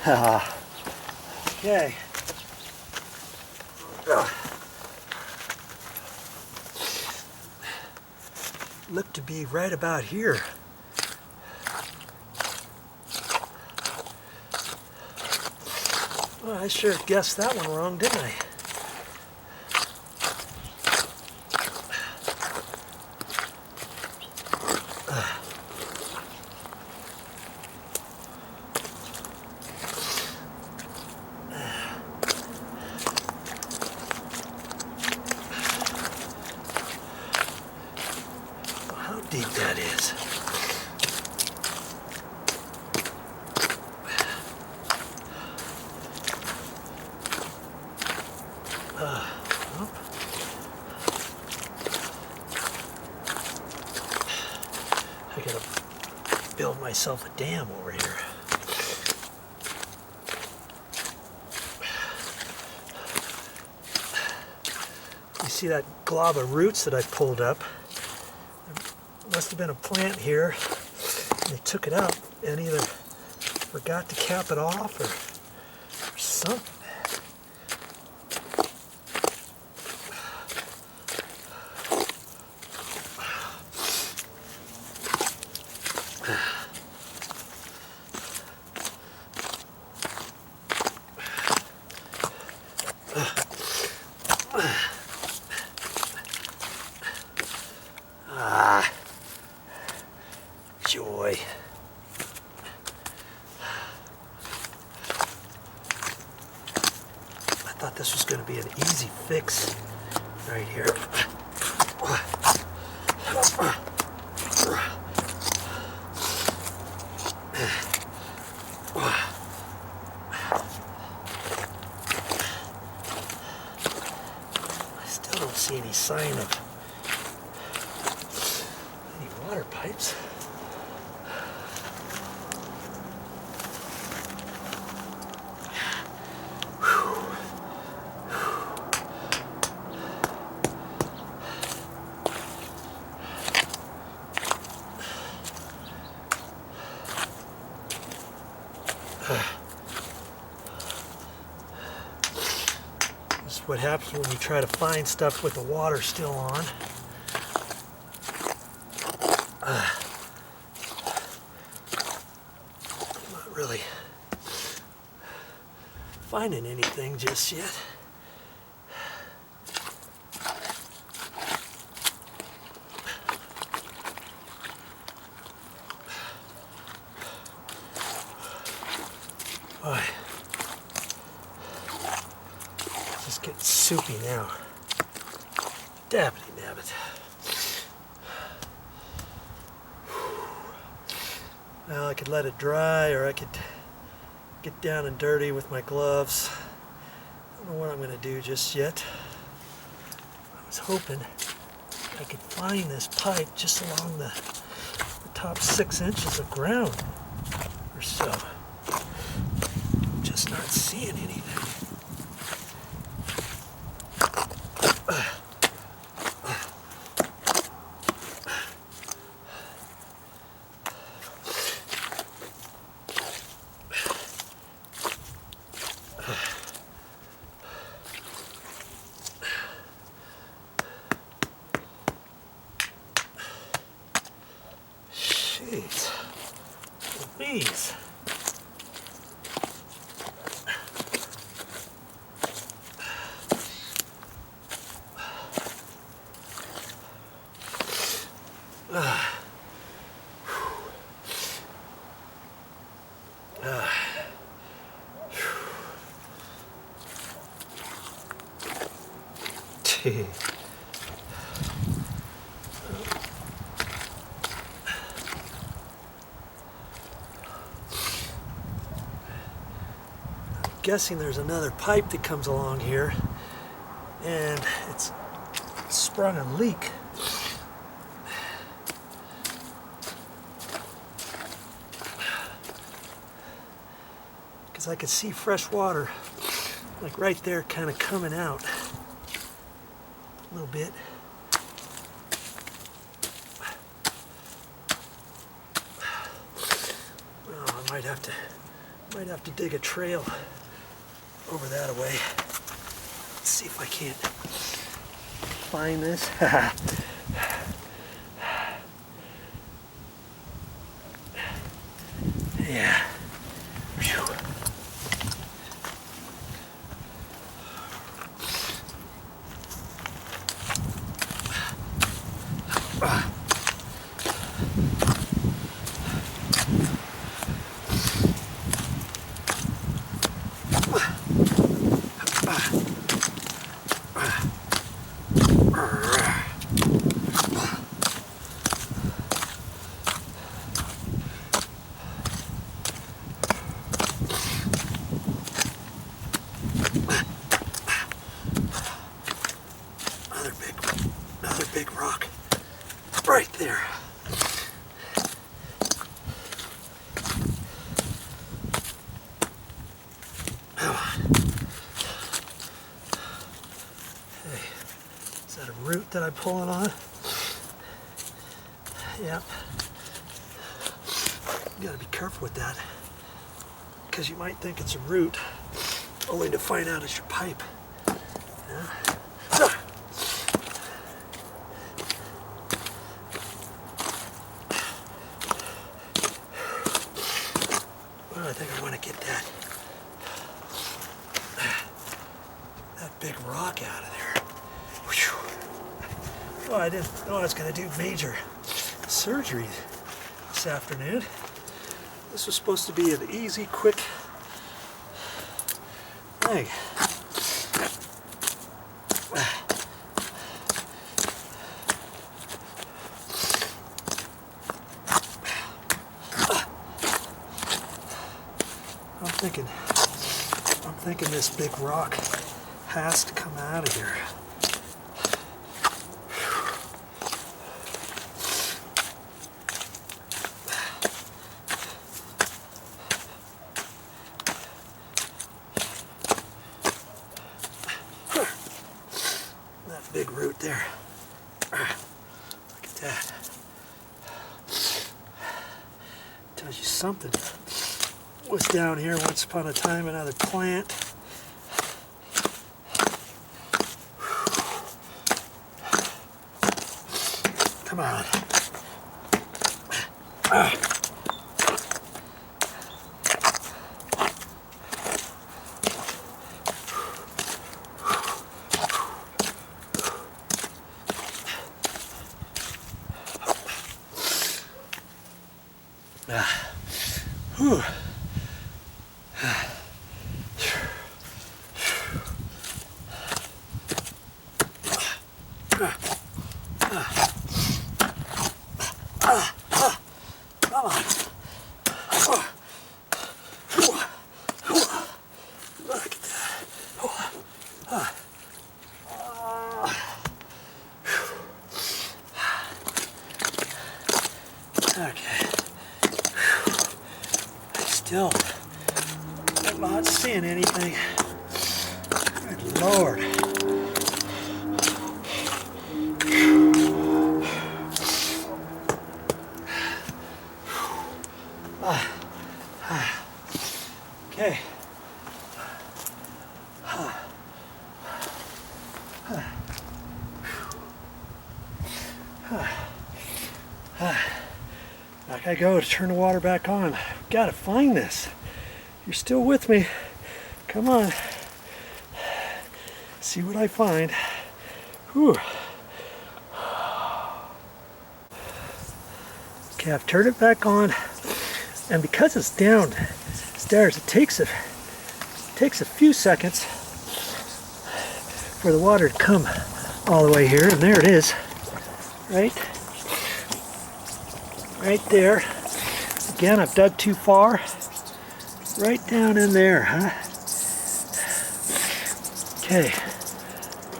Okay. Look to be right about here. Well, I sure guessed that one wrong, didn't I? How deep that is. I gotta build myself a dam over here. You see that glob of roots that I pulled up? There must have been a plant here. They took it out and either forgot to cap it off or something. Joy. I thought this was going to be an easy fix right here. I still don't see any sign of any water pipes. This is what happens when you try to find stuff with the water still on. I'm not really finding anything just yet. Boy, it's just getting soupy now. Dabbity nabbit. Well, I could let it dry, or I could get down and dirty with my gloves. I don't know what I'm going to do just yet. I was hoping I could find this pipe just along the top 6 inches of ground or so. I'm just not seeing anything. Jeez, Louise. Guessing there's another pipe that comes along here and it's sprung a leak. Because I could see fresh water like right there kind of coming out a little bit. Well, I might have to Might have to dig a trail over that way. Let's see if I can't find this. Yeah. Phew. Another big rock right there. Hey, is that a root that I'm pulling on? Yep. You gotta be careful with that, because you might think it's a root, only to find out it's your pipe. Yeah. I think I want to get that big rock out of there. Whew. Oh, I didn't know I was going to do major surgery this afternoon. This was supposed to be an easy, quick thing. I'm thinking this big rock has to come out of here. That big root there. Look at that. Tells you something was down here once upon a time, another plant. Come on. Whew. Come on. Look at that. Okay. Still am not seeing anything. Good Lord. Okay. Back I go to turn the water back on. Gotta find this. You're still with me. Come on. See what I find. Whew. Okay, I've turned it back on, and because it's downstairs, it takes a few seconds for the water to come all the way here, and there it is, right there. Again, I've dug too far. Right down in there, huh? Okay.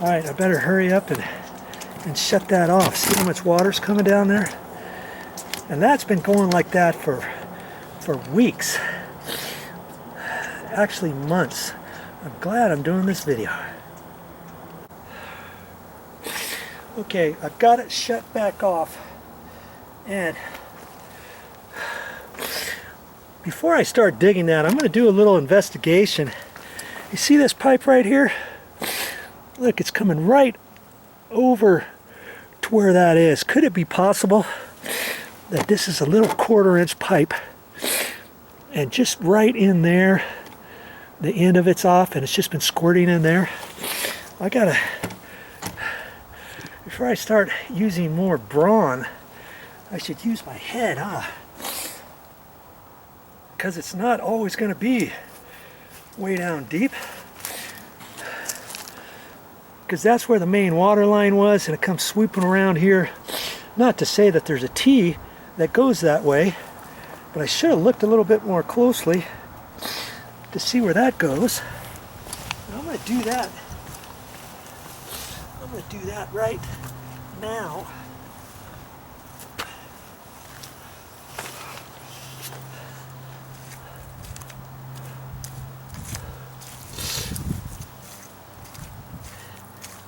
All right, I better hurry up and shut that off. See how much water's coming down there? And that's been going like that for weeks. Actually months. I'm glad I'm doing this video. Okay, I've got it shut back off, and before I start digging that, I'm going to do a little investigation. You see this pipe right here? Look, it's coming right over to where that is. Could it be possible that this is a little 1/4-inch pipe and just right in there, the end of it's off and it's just been squirting in there? I gotta, before I start using more brawn, I should use my head, huh? Because it's not always going to be way down deep. Because that's where the main water line was, and it comes swooping around here. Not to say that there's a T that goes that way, but I should have looked a little bit more closely to see where that goes. And I'm going to do that. I'm going to do that right now.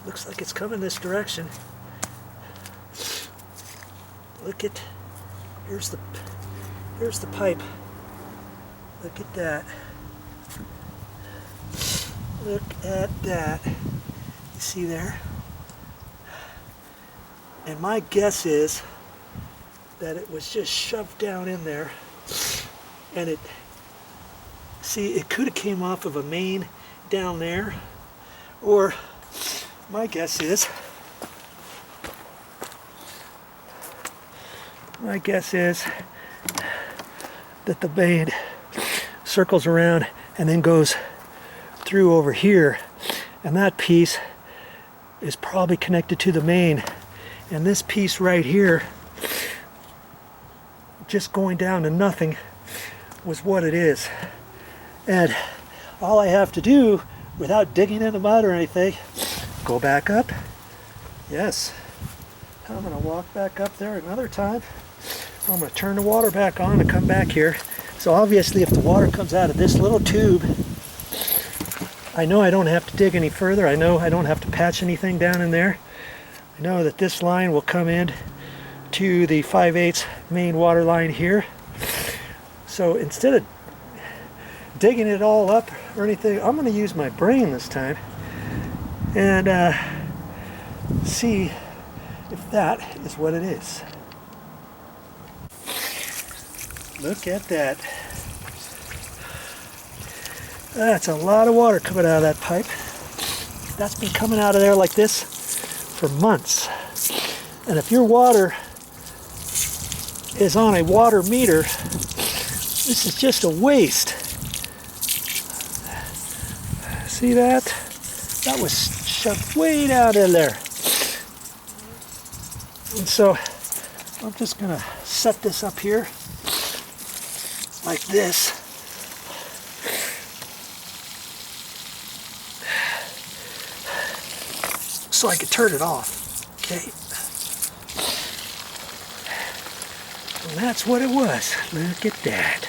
Looks like it's coming this direction. Look at, here's the pipe. Look at that. Look at that. You see there? And my guess is that it was just shoved down in there, and it, see, it could have came off of a main down there, or my guess is that the main circles around and then goes through over here, and that piece is probably connected to the main, and this piece right here just going down to nothing was what it is. And all I have to do without digging in the mud or anything, go back up. Yes, I'm going to walk back up there another time. I'm going to turn the water back on and come back here. So obviously if the water comes out of this little tube, I know I don't have to dig any further. I know I don't have to patch anything down in there. I know that this line will come in to the 5/8 main water line here. So instead of digging it all up or anything, I'm going to use my brain this time and see if that is what it is. Look at that. That's a lot of water coming out of that pipe. That's been coming out of there like this for months. And if your water is on a water meter, this is just a waste. See that? That was shoved way down in there. And so I'm just gonna set this up here like this. So I can turn it off. Okay. And that's what it was. Look at that.